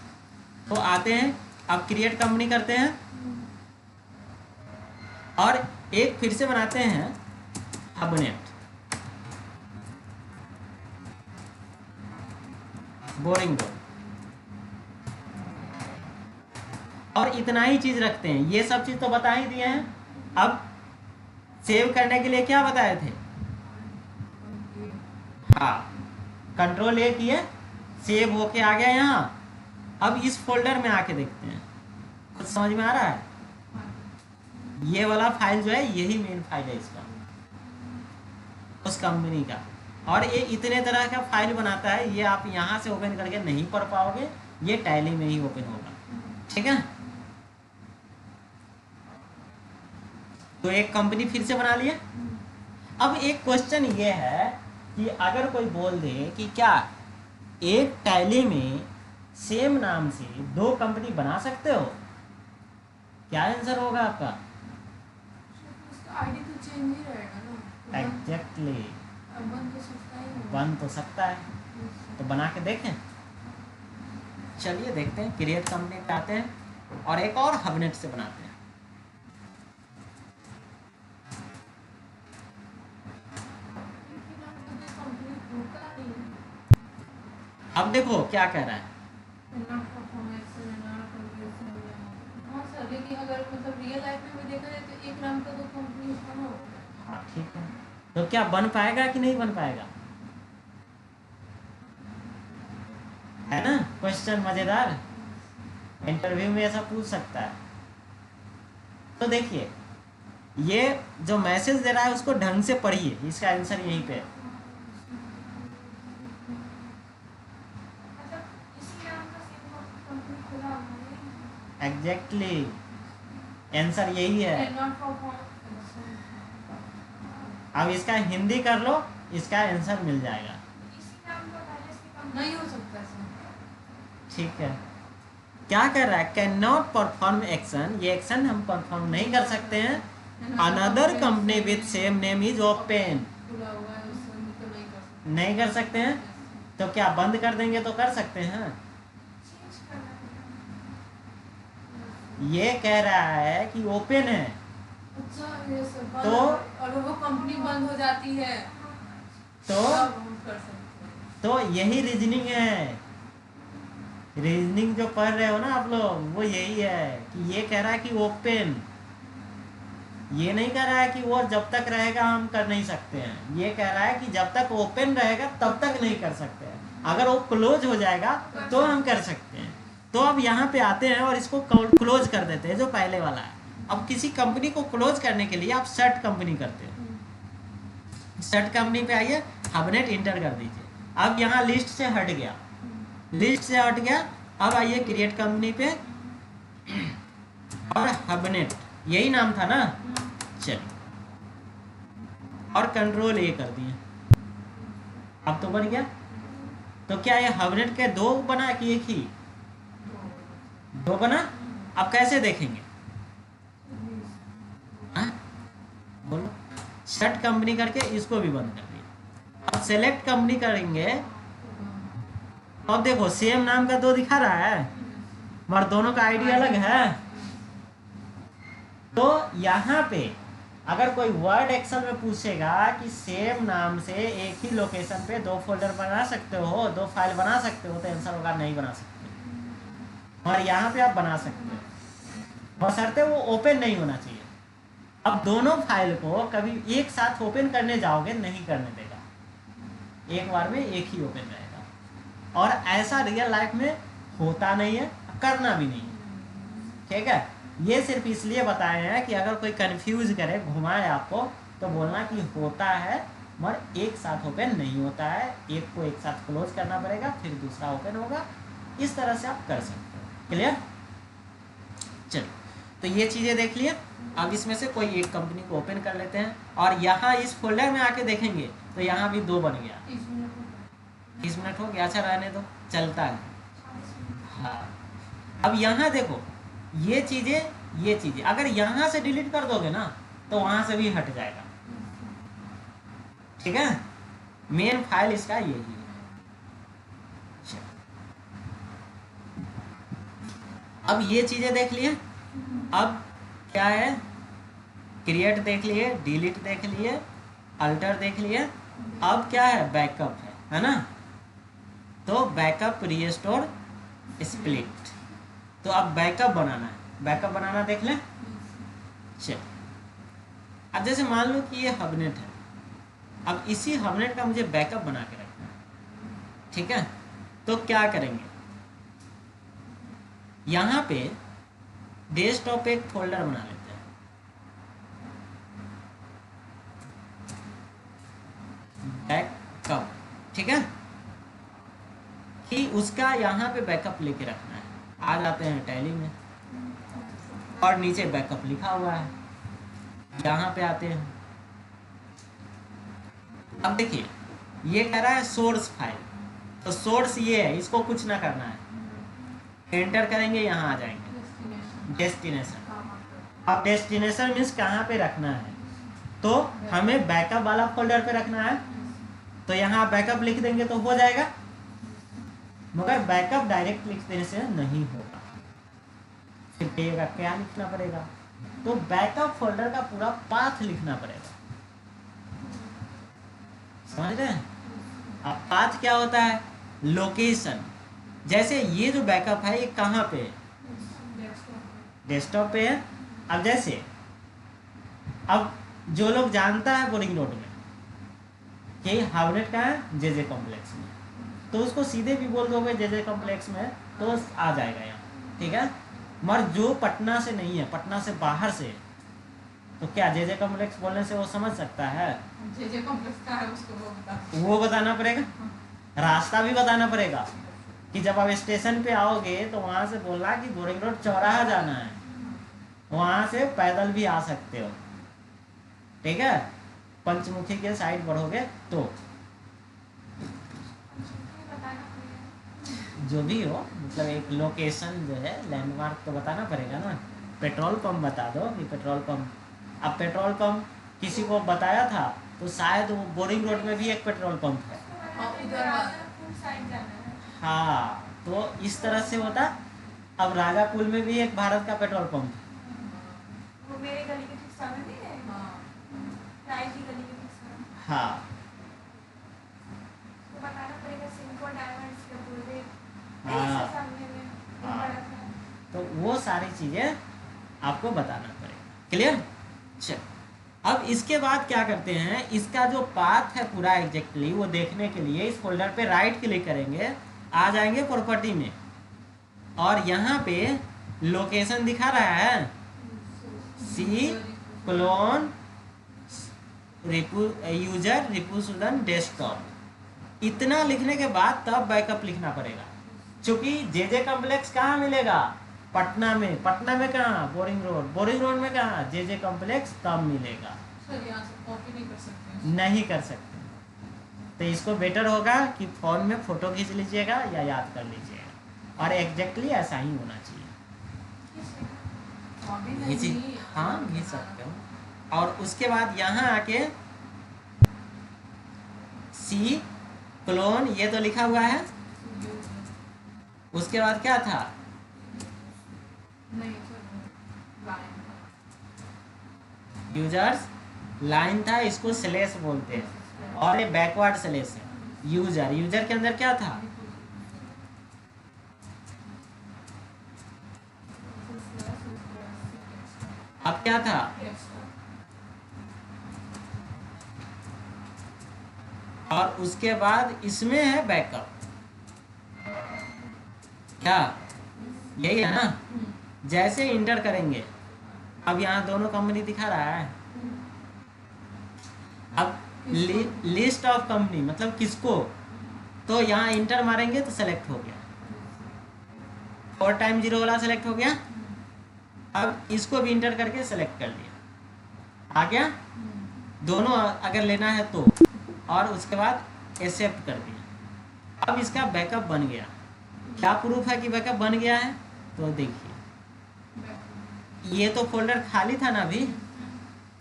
S1: तो आते हैं, अब क्रिएट कंपनी करते हैं और एक फिर से बनाते हैं हबनेट, बोरिंग डॉट, और इतना ही चीज रखते हैं। ये सब चीज तो बता ही दिए हैं। अब सेव करने के लिए क्या बताए थे, हाँ, कंट्रोल ए किए, सेव होके आ गया यहाँ। अब इस फोल्डर में आके देखते हैं, कुछ समझ में आ रहा है। ये वाला फाइल जो है यही मेन फाइल है इसका, उस कंपनी का। और ये इतने तरह का फाइल बनाता है, ये आप यहाँ से ओपन करके नहीं पढ़ पाओगे, ये टैली में ही ओपन होगा। ठीक है, तो एक कंपनी फिर से बना लिया। अब एक क्वेश्चन ये है कि अगर कोई बोल दे कि क्या एक टैली में सेम नाम से 2 कंपनी बना सकते हो, क्या आंसर होगा आपका?
S2: उसका आईडी तो चेंज ही रहेगा ना।
S1: एग्जैक्टली,
S2: बन तो सकता है,
S1: बन तो सकता है। तो बना के देखें। चलिए देखते हैं, क्रिएट कंपनी पे आते हैं और एक और हबनेट से बनाते हैं। अब देखो क्या कह रहा है,
S2: लेकिन अगर मतलब रियल लाइफ में भी देखा जाए तो एक नाम का 2 कंपनी हो।
S1: हाँ ठीक है, तो क्या बन पाएगा कि नहीं बन पाएगा, है ना क्वेश्चन मजेदार, इंटरव्यू में ऐसा पूछ सकता है। तो देखिए ये जो मैसेज दे रहा है उसको ढंग से पढ़िए, इसका आंसर यहीं पे है। एग्जैक्टली, आंसर यही है। अब इसका हिंदी कर लो, इसका आंसर मिल जाएगा।
S2: नहीं हो सकता।
S1: ठीक है, क्या कर रहा है, कैन नॉट परफॉर्म एक्शन, ये एक्शन हम परफॉर्म नहीं कर सकते हैं। Another company with same name is open, नहीं कर सकते हैं। तो क्या बंद कर देंगे तो कर सकते हैं। ये कह रहा है कि ओपन है, तो
S2: और वो कंपनी बंद हो जाती है
S1: तो यही रीजनिंग है। रीजनिंग जो पढ़ रहे हो ना आप लोग, वो यही है कि ये कह रहा है कि ओपन, ये नहीं कह रहा है कि वो जब तक रहेगा हम कर नहीं सकते हैं। ये कह रहा है कि जब तक ओपन रहेगा तब तक नहीं कर सकते हैं, अगर वो क्लोज हो जाएगा तो हम कर सकते हैं। तो अब यहाँ पे आते हैं और इसको क्लोज कर देते हैं जो पहले वाला है। अब किसी कंपनी को क्लोज करने के लिए आप सेट कंपनी करते हो, सेट कंपनी पे आइए, हबनेट इंटर कर दीजिए। अब यहाँ लिस्ट से हट गया, लिस्ट से हट गया। अब आइए क्रिएट कंपनी पे और हबनेट, यही नाम था ना, चलिए और कंट्रोल ए कर दिए। अब तो बन गया। तो क्या ये हबनेट के दो बना कि एक ही? दो बना। अब कैसे देखेंगे? हाँ बोलो। सेट कंपनी करके इसको भी बंद कर दिया। अब सेलेक्ट कंपनी करेंगे, अब देखो सेम नाम का दो दिखा रहा है मगर दोनों का आईडी अलग है। तो यहाँ पे अगर कोई वर्ड एक्सेल में पूछेगा कि सेम नाम से एक ही लोकेशन पे दो फोल्डर बना सकते हो, दो फाइल बना सकते हो, तो आंसर होगा नहीं बना सकते। और यहाँ पे आप बना सकते हो, बशर्ते वो ओपन नहीं होना चाहिए। अब दोनों फाइल को कभी एक साथ ओपन करने जाओगे नहीं करने देगा, एक बार में एक ही ओपन रहेगा। और ऐसा रियल लाइफ में होता नहीं है, करना भी नहीं है, ठीक है। ये सिर्फ इसलिए बताए हैं कि अगर कोई कंफ्यूज करे, घुमाए आपको, तो बोलना कि होता है मगर एक साथ ओपन नहीं होता है, एक को एक साथ क्लोज करना पड़ेगा फिर दूसरा ओपन होगा। इस तरह से आप कर सकते हो। क्लियर? चलिए, तो ये चीज़ें देख लिए। अब इसमें से कोई एक कंपनी को ओपन कर लेते हैं और यहाँ इस फोल्डर में आके देखेंगे तो यहाँ भी दो बन गया। 30 मिनट हो गया, अच्छा रहने दो, चलता है। हाँ, अब यहाँ देखो ये चीज़ें अगर यहाँ से डिलीट कर दोगे ना तो वहाँ से भी हट जाएगा, ठीक है। मेन फाइल इसका यही है। अब ये चीज़ें देख लिए। अब क्या है, क्रिएट देख लिए, डिलीट देख लिए, अल्टर देख लिए। अब क्या है, बैकअप है ना। तो बैकअप, रीस्टोर, स्प्लिट। तो अब बैकअप बनाना है, बैकअप बनाना देख लें। चल, अब जैसे मान लो कि ये हबनेट है, अब इसी हबनेट का मुझे बैकअप बना के रखना है, ठीक है। तो क्या करेंगे, यहाँ पे डेस्कटॉप पे एक फोल्डर बना लेते हैं, बैकअप, ठीक है, कि उसका यहाँ पे बैकअप लेके रखना है। आ जाते हैं टैली में और नीचे बैकअप लिखा हुआ है, यहाँ पे आते हैं। अब देखिए ये कह रहा है सोर्स फाइल, तो सोर्स ये है, इसको कुछ ना करना है, एंटर करेंगे, यहाँ आ जाएंगे डेस्टिनेशन। अब डेस्टिनेशन मीन्स कहाँ पे रखना है, तो हमें बैकअप वाला फोल्डर पे रखना है, तो यहाँ बैकअप लिख देंगे तो हो जाएगा। मगर बैकअप डायरेक्ट लिख देने से नहीं होगा, फिर कहिएगा क्या लिखना पड़ेगा, तो बैकअप फोल्डर का पूरा पाथ लिखना पड़ेगा, समझ रहे हैं। अब पाथ क्या होता है, लोकेशन। जैसे ये जो बैकअप है ये कहाँ पे है, डेस्कटॉप पे है। अब जैसे अब जो लोग जानता है बोरिंग रोड में कि हबनेट का है जेजे कॉम्प्लेक्स में, तो उसको सीधे भी बोल दोगे जेजे कॉम्प्लेक्स में तो आ जाएगा यहाँ, ठीक है। मगर जो पटना से नहीं है, पटना से बाहर से, तो क्या जेजे कॉम्प्लेक्स बोलने से वो समझ सकता है?
S2: जेजे कॉम्प्लेक्स का है उसको
S1: वो बताना पड़ेगा, रास्ता भी बताना पड़ेगा कि जब आप स्टेशन पे आओगे तो वहाँ से बोलना कि बोरिंग रोड चौराहा जाना है, वहाँ से पैदल भी आ सकते हो, ठीक है। पंचमुखी के साइड बढ़ोगे तो जो भी हो, मतलब एक लोकेशन जो है, लैंडमार्क तो बताना पड़ेगा ना। पेट्रोल पंप बता दो कि पेट्रोल पंप, अब पेट्रोल पंप किसी को बताया था तो शायद वो बोरिंग रोड में भी एक पेट्रोल पंप है, हाँ, तो इस तरह से होता। अब राजापुर में भी एक भारत का पेट्रोल पंप है,
S3: वो मेरे गली के ठीक सामने नहीं है, राय जी गली के ठीक सामने।
S1: हाँ,
S3: तो बताना पड़ेगा सिंको डायमंड्स के पूरे
S1: हाँ,
S3: सामने में
S1: हाँ।
S3: बड़ा सा।
S1: तो वो सारी चीज़ें आपको बताना पड़ेगा। क्लियर? चल, अब इसके बाद क्या करते हैं, इसका जो पाथ है पूरा एग्जैक्टली वो देखने के लिए इस फोल्डर पे राइट क्लिक करेंगे, आ जाएंगे प्रॉपर्टी में, और यहाँ पे लोकेशन दिखा रहा है सी क्लोन यूजर रिपुसूदन डेस्कटॉप। इतना लिखने के बाद तब बैकअप लिखना पड़ेगा, क्योंकि जेजे कॉम्प्लेक्स कहाँ मिलेगा, पटना में। पटना में कहाँ, बोरिंग रोड में कहाँ, जेजे कॉम्प्लेक्स तब मिलेगा।
S2: सर यहाँ से कॉपी नहीं कर सकते?
S1: नहीं कर सकते। तो इसको बेटर होगा कि फोन में फोटो खींच लीजिएगा या याद कर लीजिएगा, और एग्जैक्टली ऐसा ही होना चाहिए। हाँ खींच सकते हो। और उसके बाद यहाँ आके सी क्लोन ये तो लिखा हुआ है, उसके बाद क्या था,
S2: नहीं सर
S1: यूजर्स लाइन था, इसको स्लेश बोलते हैं, और ये बैकवर्ड स्लेश है। यूजर के अंदर क्या था, अब क्या था, और उसके बाद इसमें है बैकअप। क्या यही है ना। जैसे इंटर करेंगे, अब यहाँ दोनों कंपनी दिखा रहा है। अब लिस्ट ऑफ कंपनी मतलब किसको, तो यहाँ इंटर मारेंगे तो सेलेक्ट हो गया, 4 टाइम 0 वाला सेलेक्ट हो गया। अब इसको भी इंटर करके सेलेक्ट कर लिया, आ गया दोनों अगर लेना है तो, और उसके बाद एक्सेप्ट कर दिया। अब इसका बैकअप बन गया। क्या प्रूफ है कि बैकअप बन गया है, तो देखिए ये तो फोल्डर खाली था ना अभी,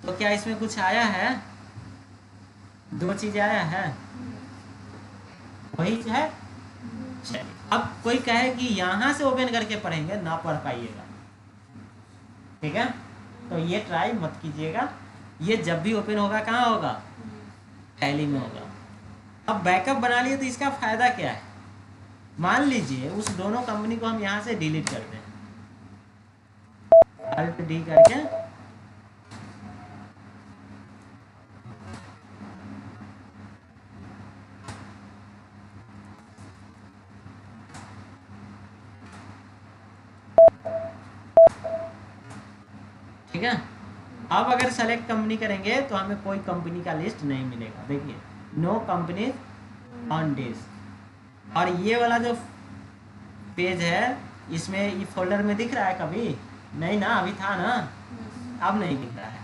S1: तो क्या इसमें कुछ आया है, 2 चीजें आया है, वही है। अब कोई कहे कि यहाँ से ओपन करके पढ़ेंगे, ना पढ़ पाइएगा, ठीक है। तो ये ट्राई मत कीजिएगा। ये जब भी ओपन होगा कहाँ होगा, टैली में होगा। अब बैकअप बना लिए तो इसका फायदा क्या है, मान लीजिए उस दोनों कंपनी को हम यहाँ से डिलीट करते हैं, Alt D करके, ठीक है। अब अगर सेलेक्ट कंपनी करेंगे तो हमें कोई कंपनी का लिस्ट नहीं मिलेगा। देखिए नो कंपनी ऑन दिस, और ये वाला जो पेज है इसमें ये फोल्डर में दिख रहा है, कभी नहीं ना, अभी था ना, अब नहीं दिख रहा है।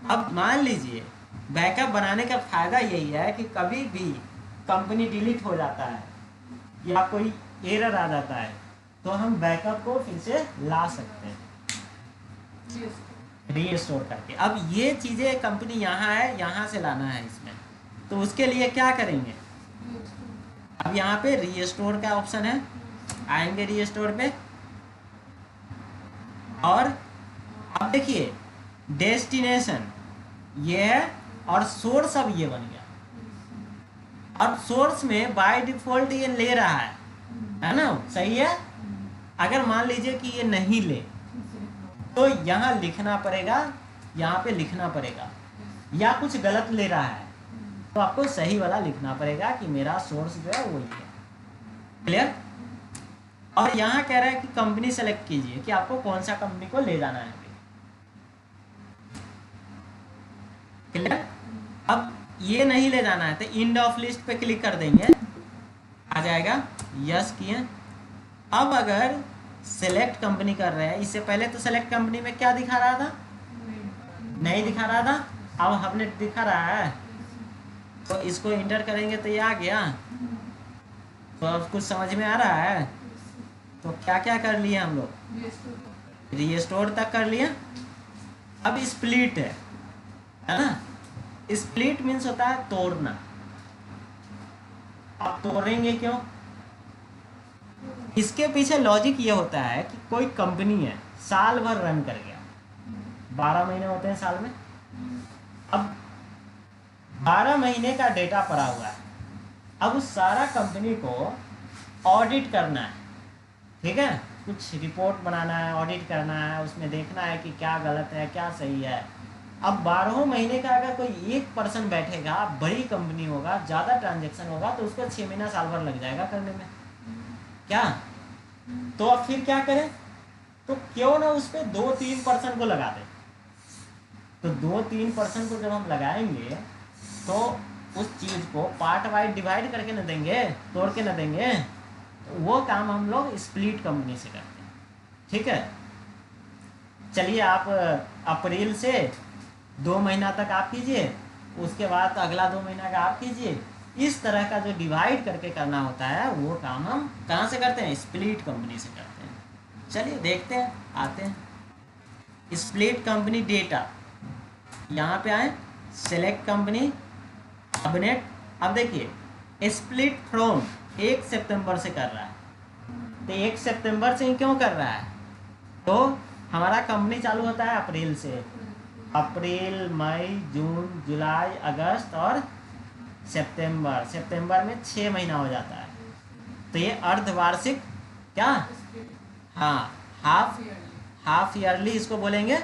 S1: अब मान लीजिए बैकअप बनाने का फायदा यही है कि कभी भी कंपनी डिलीट हो जाता है या कोई एरर आ जाता है तो हम बैकअप को फिर से ला सकते हैं रीस्टोर करके। अब ये चीज़ें कंपनी यहाँ है, यहाँ से लाना है इसमें, तो उसके लिए क्या करेंगे, अब यहाँ पे रीस्टोर का ऑप्शन है, आएंगे रीस्टोर पे, और अब देखिए डेस्टिनेशन ये है और सोर्स अब ये बन गया। अब सोर्स में बाय डिफॉल्ट ये ले रहा है ना, सही है। अगर मान लीजिए कि ये नहीं ले तो यहाँ लिखना पड़ेगा, यहाँ पे लिखना पड़ेगा, या कुछ गलत ले रहा है तो आपको सही वाला लिखना पड़ेगा कि मेरा सोर्स जो है वही है। क्लियर। और यहाँ कह रहा है कि कंपनी सेलेक्ट कीजिए कि आपको कौन सा कंपनी को ले जाना है। क्लियर। अब ये नहीं ले जाना है तो इंड ऑफ लिस्ट पे क्लिक कर देंगे, आ जाएगा, यस किए। अब अगर सेलेक्ट कंपनी कर रहे हैं, इससे पहले तो सेलेक्ट कंपनी में क्या दिखा रहा था, नहीं दिखा रहा था, अब हमने दिखा रहा है, तो इसको इंटर करेंगे तो ये आ गया। तो अब कुछ समझ में आ रहा है। तो क्या क्या कर लिए हम लोग, रीस्टोर तक कर लिया। अब स्प्लिट है ना, स्प्लिट मीन्स होता है तोड़ना। अब तोड़ेंगे क्यों, इसके पीछे लॉजिक ये होता है कि कोई कंपनी है साल भर रन कर गया, 12 महीने होते हैं साल में, अब 12 महीने का डेटा पड़ा हुआ है, अब उस सारा कंपनी को ऑडिट करना है, ठीक है, कुछ रिपोर्ट बनाना है, ऑडिट करना है, उसमें देखना है कि क्या गलत है क्या सही है। अब 12 महीने का अगर कोई एक पर्सन बैठेगा, बड़ी कंपनी होगा, ज़्यादा ट्रांजेक्शन होगा, तो उसको 6 महीना साल भर लग जाएगा करने में। क्या तो अब फिर क्या करें, तो क्यों ना उस पर 2-3% को लगा दें। तो 2-3% को जब हम लगाएंगे तो उस चीज़ को पार्ट वाइज डिवाइड करके न देंगे, तोड़ के न देंगे। तो वो काम हम लोग स्प्लिट कंपनी से करते हैं। ठीक है, चलिए आप अप्रैल से 2 महीना तक आप कीजिए, उसके बाद अगला 2 महीना का आप कीजिए। इस तरह का जो डिवाइड करके करना होता है वो काम हम कहाँ से करते हैं, स्प्लिट कंपनी से करते हैं। चलिए देखते हैं, आते हैं स्प्लिट कंपनी डेटा। यहाँ पे आए, सेलेक्ट कंपनी, सबनेट। अब देखिए स्प्लिट फ्रॉम 1 सितंबर से कर रहा है, तो 1 सितंबर से ही क्यों कर रहा है, तो हमारा कंपनी चालू होता है अप्रैल से। अप्रैल, मई, जून, जुलाई, अगस्त और सितंबर। सितंबर में 6 महीना हो जाता है। तो ये अर्धवार्षिक क्या, हाँ, हाफ ईयरली इसको बोलेंगे,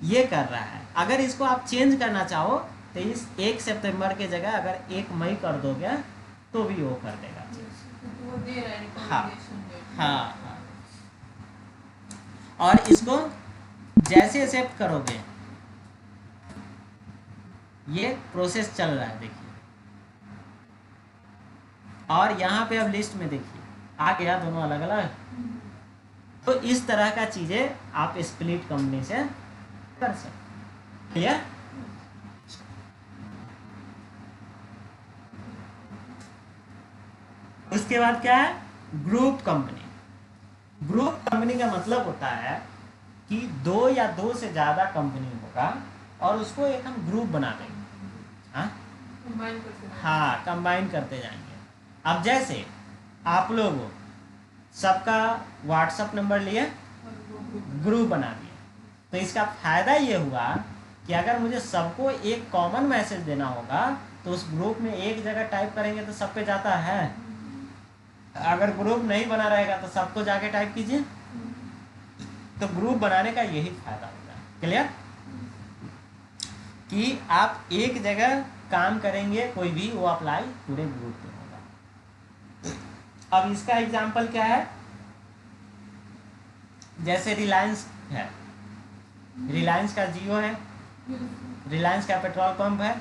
S1: ये कर रहा है। अगर इसको आप चेंज करना चाहो तो इस 1 सितंबर के जगह अगर 1 मई कर दोगे तो भी वो कर देगा।
S2: वो दे रहा है
S1: हाँ
S2: recommendation
S1: हाँ हाँ। और इसको जैसे एक्सेप्ट करोगे, ये प्रोसेस चल रहा है देखिए। और यहाँ पे अब लिस्ट में देखिए आ गया दोनों अलग अलग। तो इस तरह का चीजें आप स्प्लिट कंपनी से कर सकते। क्लियर? उसके बाद क्या है, ग्रुप कंपनी। ग्रुप कंपनी का मतलब होता है कि 2 या 2 से ज़्यादा कंपनी होगा और उसको एक हम ग्रुप बना देंगे। हाँ
S2: combine करते हैं।
S1: हाँ, कंबाइन करते जाएंगे। अब जैसे आप लोग सबका व्हाट्सएप नंबर लिए,
S2: और वो group
S1: ग्रुप बना दिए, तो इसका फायदा ये हुआ कि अगर मुझे सबको एक कॉमन मैसेज देना होगा तो उस ग्रुप में एक जगह टाइप करेंगे तो सब पे जाता है। अगर ग्रुप नहीं बना रहेगा तो सबको जाके टाइप कीजिए। तो ग्रुप बनाने का यही फायदा होगा। क्लियर? कि आप एक जगह काम करेंगे कोई भी, वो अप्लाई पूरे ग्रुप पे होगा। अब इसका एग्जांपल क्या है, जैसे रिलायंस है, रिलायंस का जियो है, रिलायंस का पेट्रोल पंप है,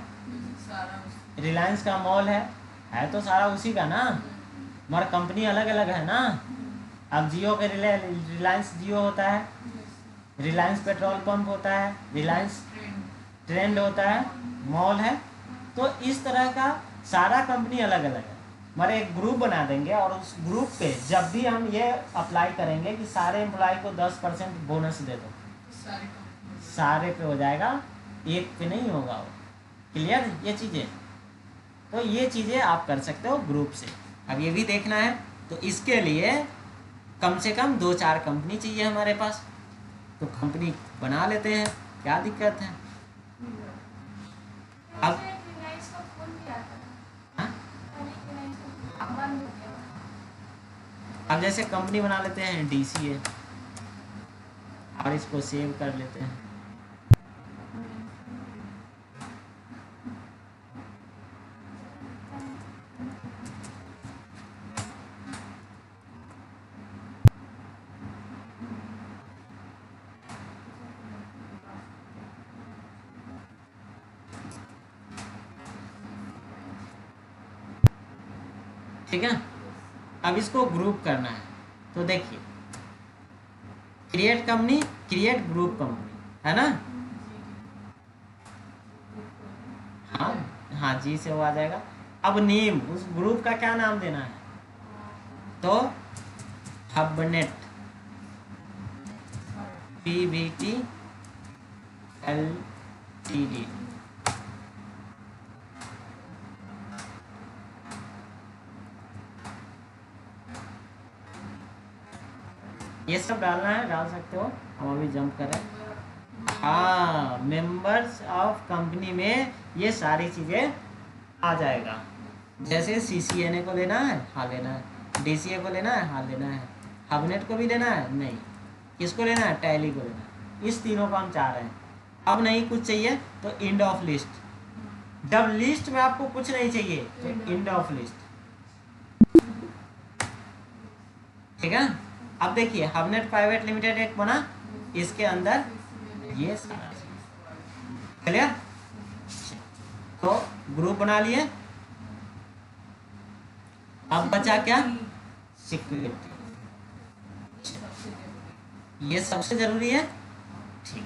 S2: सारा
S1: रिलायंस का मॉल है तो सारा उसी का ना, मगर कंपनी अलग अलग है ना। अब जियो के रिलायंस जियो होता है, रिलायंस पेट्रोल पंप होता है, रिलायंस ट्रेंड होता है, मॉल है। तो इस तरह का सारा कंपनी अलग अलग है, मगर एक ग्रुप बना देंगे और उस ग्रुप पे जब भी हम ये अप्लाई करेंगे कि सारे एम्प्लॉय को 10% बोनस दे दो,
S2: सारे company।
S1: सारे पे हो जाएगा, एक पे नहीं होगा वो। क्लियर ये चीज़ें? तो ये चीज़ें आप कर सकते हो ग्रुप से। अब ये भी देखना है तो इसके लिए कम से कम 2-4 कंपनी चाहिए हमारे पास। तो कंपनी बना लेते हैं, क्या दिक्कत है। अब
S3: वैसे रिलायंस का फोन भी आता है।
S1: हाँ?
S3: अरे रिलायंस का फोन बंद हो गया।
S1: अब जैसे कंपनी बना लेते हैं DCA और इसको सेव कर लेते हैं। ठीक है, अब इसको ग्रुप करना है। तो देखिए create company, create group company, है ना। हाँ हाँ, जी से वो आ जाएगा। अब नेम, उस ग्रुप का क्या नाम देना है, तो हबनेट, PVT LTD। ये सब डालना है, डाल सकते हो। हम अभी जंप करें। हाँ, मेंबर्स ऑफ कंपनी में ये सारी चीज़ें आ जाएगा। जैसे CCNA को लेना है, हाँ लेना है, DCA को लेना है, हाँ लेना है, हबनेट को भी लेना है, नहीं, किसको लेना है, टैली को लेना है। इस तीनों को हम चाह रहे हैं। अब नहीं कुछ चाहिए तो एंड ऑफ लिस्ट। जब लिस्ट में आपको कुछ नहीं चाहिए तो एंड ऑफ लिस्ट। ठीक है, अब देखिए हबनेट प्राइवेट लिमिटेड एक बना, इसके अंदर ये सारा क्लियर। तो ग्रुप बना लिए। अब बचा क्या? सिक्योरिटी। ये सबसे जरूरी है, ठीक।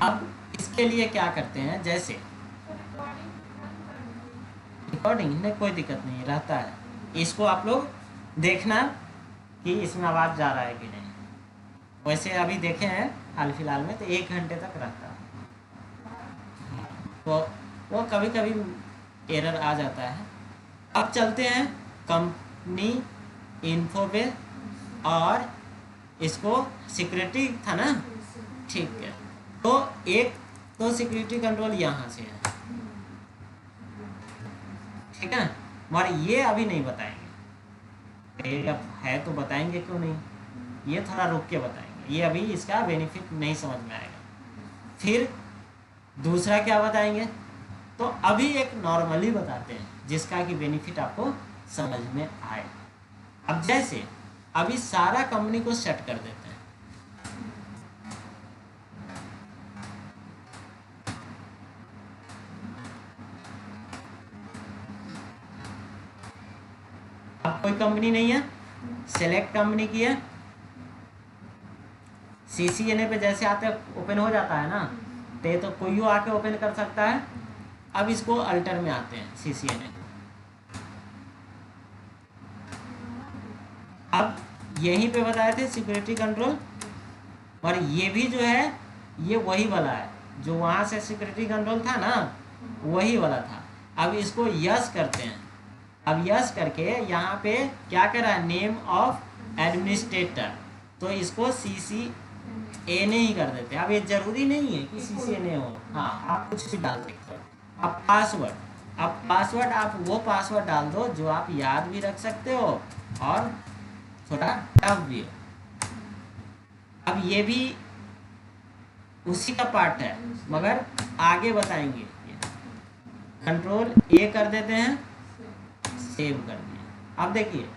S1: अब इसके लिए क्या करते हैं, जैसे रिकॉर्डिंग में कोई दिक्कत नहीं रहता है, इसको आप लोग देखना कि इसमें आवाज़ जा रहा है कि नहीं। वैसे अभी देखे हैं हाल फिलहाल में तो 1 घंटे तक रहता है, तो वो कभी कभी एरर आ जाता है। अब चलते हैं कंपनी इन्फो पे, और इसको सिक्योरिटी था ना, ठीक है। तो एक तो सिक्योरिटी कंट्रोल यहाँ से है, ठीक है, मगर ये अभी नहीं बताएंगे, जब है तो बताएंगे, क्यों नहीं, ये थोड़ा रुक के बताएंगे, ये अभी इसका बेनिफिट नहीं समझ में आएगा। फिर दूसरा क्या बताएंगे, तो अभी एक नॉर्मली बताते हैं जिसका कि बेनिफिट आपको समझ में आए। अब जैसे अभी सारा कंपनी को सेट कर देते हैं, अब कोई कंपनी नहीं है, सेलेक्ट कंपनी की है, CCNA पे जैसे आते ओपन हो जाता है ना, तो कोई आके ओपन कर सकता है। अब इसको अल्टर में आते हैं CCNA। अब यहीं पे बताए थे सिक्योरिटी कंट्रोल, और ये भी जो है ये वही वाला है जो वहाँ से सिक्योरिटी कंट्रोल था ना, वही वाला था। अब इसको यस करते हैं। अब यस करके यहाँ पे क्या कर रहा है, नेम ऑफ एडमिनिस्ट्रेटर, तो इसको CCNA ही कर देते हैं। अब ये जरूरी नहीं है कि CCNA हो, हाँ आप कुछ भी डाल सकते हो। अब पासवर्ड आप वो पासवर्ड डाल दो जो आप याद भी रख सकते हो और थोड़ा टफ भी हो। अब ये भी उसी का पार्ट है, मगर आगे बताएंगे। कंट्रोल A कर देते हैं, सेव कर दिया। अब देखिए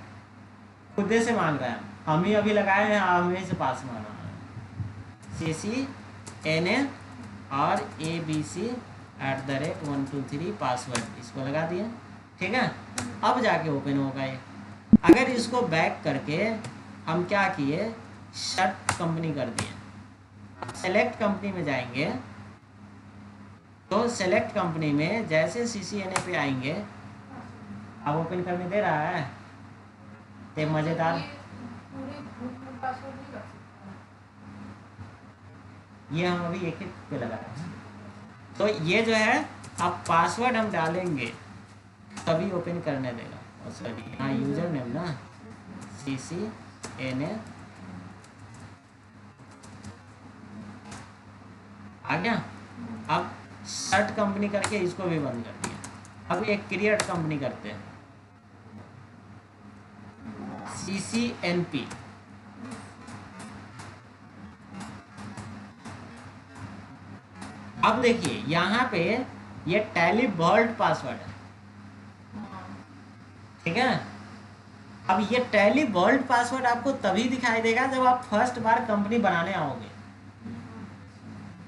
S1: खुद से मांग रहा है, हम ही अभी लगाए हैं, हमें से पास मांग रहा है, CCNA और ABC@123 पासवर्ड इसको लगा दिया, ठीक है। अब जाके ओपन होगा ये। अगर इसको बैक करके हम क्या किए, शट कंपनी कर दिए, सेलेक्ट कंपनी में जाएंगे, तो सेलेक्ट कंपनी में जैसे CCNA पे आएंगे, अब ओपन करने दे रहा है, एक मजेदार, ये हम अभी एक पे लगा रहे हैं। तो ये जो है अब पासवर्ड हम डालेंगे तभी ओपन करने देगा। और सॉरी हाँ यूजर नेम ना CCNA आ गया। अब सर्ट कंपनी करके इसको भी बंद कर दिया। अब एक क्रिएट कंपनी करते हैं, CCNP। अब देखिए यहाँ पे ये टैली वॉल्ट पासवर्ड है, ठीक है। अब ये टैली वॉल्ट पासवर्ड आपको तभी दिखाई देगा जब आप फर्स्ट बार कंपनी बनाने आओगे।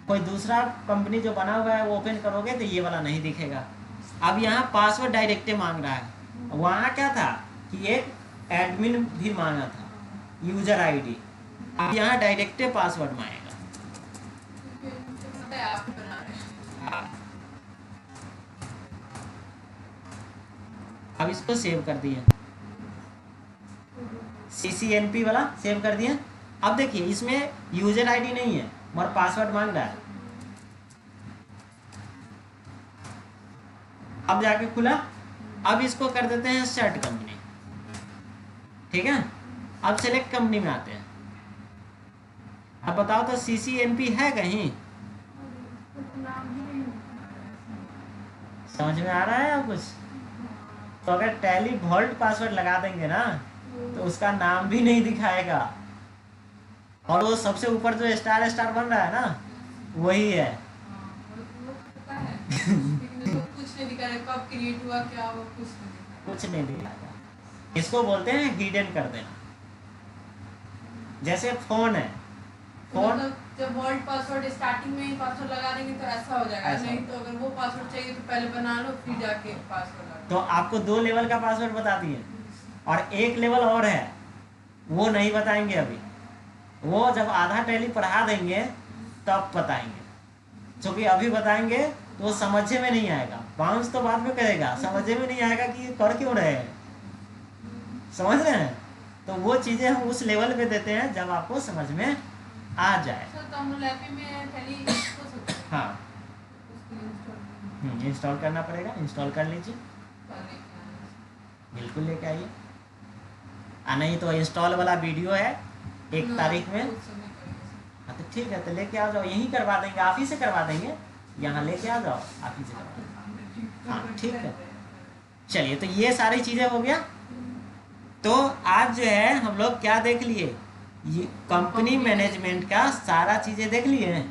S1: कोई दूसरा कंपनी जो बना हुआ है वो ओपन करोगे तो ये वाला नहीं दिखेगा। अब यहाँ पासवर्ड डायरेक्ट मांग रहा है, वहाँ क्या था कि एक एडमिन भी मांगा था, यूजर आईडी। अब यहाँ डायरेक्ट पासवर्ड मांगेगा। अब इसको सेव कर दिए, CCNP वाला सेव कर दिए। अब देखिए इसमें यूजर आईडी नहीं है मगर पासवर्ड मांग रहा है। अब जाके खुला, अब इसको कर देते हैं सेट कंपनी, ठीक है। अब सेलेक्ट कंपनी में आते हैं। अब बताओ तो CCNP है कहीं, समझ में आ रहा है आप कुछ? तो अगर टैली वॉल्ट पासवर्ड लगा देंगे ना तो उसका नाम भी नहीं दिखाएगा, और वो सबसे ऊपर जो स्टार स्टार बन रहा है ना वही है।
S2: कुछ नहीं दिखा रहा, कब क्रिएट हुआ क्या हुआ, कुछ नहीं
S1: दिखाएगा। इसको बोलते हैं हिडन कर देना। जैसे फोन है, फोन
S2: मतलब जब वर्ल्ड पासवर्ड स्टार्टिंग में ही पासवर्ड लगा देंगे तो ऐसा हो जाएगा,
S1: ऐसा।
S2: नहीं तो अगर वो पासवर्ड चाहिए तो पहले बना लो फिर जाके पासवर्ड लगा
S1: तो आपको 2 लेवल का पासवर्ड बता दिए, और एक लेवल और है वो नहीं बताएंगे अभी, वो जब आधा टैली पढ़ा देंगे तब बताएंगे, क्योंकि अभी बताएंगे तो वो समझे में नहीं आएगा। बाउंस तो बाद में करेगा, समझे में नहीं आएगा कि ये कर क्यों रहे हैं, समझ रहे हैं। तो वो चीज़ें हम उस लेवल पे देते हैं जब आपको समझ में आ जाए।
S2: सर तो हम लैपी में टैली हो सकता है
S1: हाँ,
S2: उसके लिए इंस्टॉल
S1: इंस्टॉल करना पड़ेगा, इंस्टॉल कर लीजिए,
S2: करने के
S1: बिल्कुल लेके आइए। नहीं तो इंस्टॉल वाला वीडियो है 1 तारीख में। हाँ तो ठीक है, तो लेके आ जाओ, यहीं करवा देंगे, आप ही से करवा देंगे, यहाँ लेके आ जाओ, आप ही से करवा देंगे। हाँ ठीक है, चलिए तो ये सारी चीज़ें हो गया। तो आज जो है हम लोग क्या देख लिए, ये कंपनी मैनेजमेंट का सारा चीज़ें देख लिए हैं।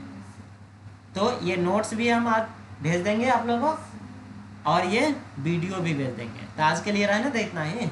S1: तो ये नोट्स भी हम आज भेज देंगे आप लोगों को, और ये वीडियो भी भेज देंगे। तो आज के लिए रहने दे इतना ही।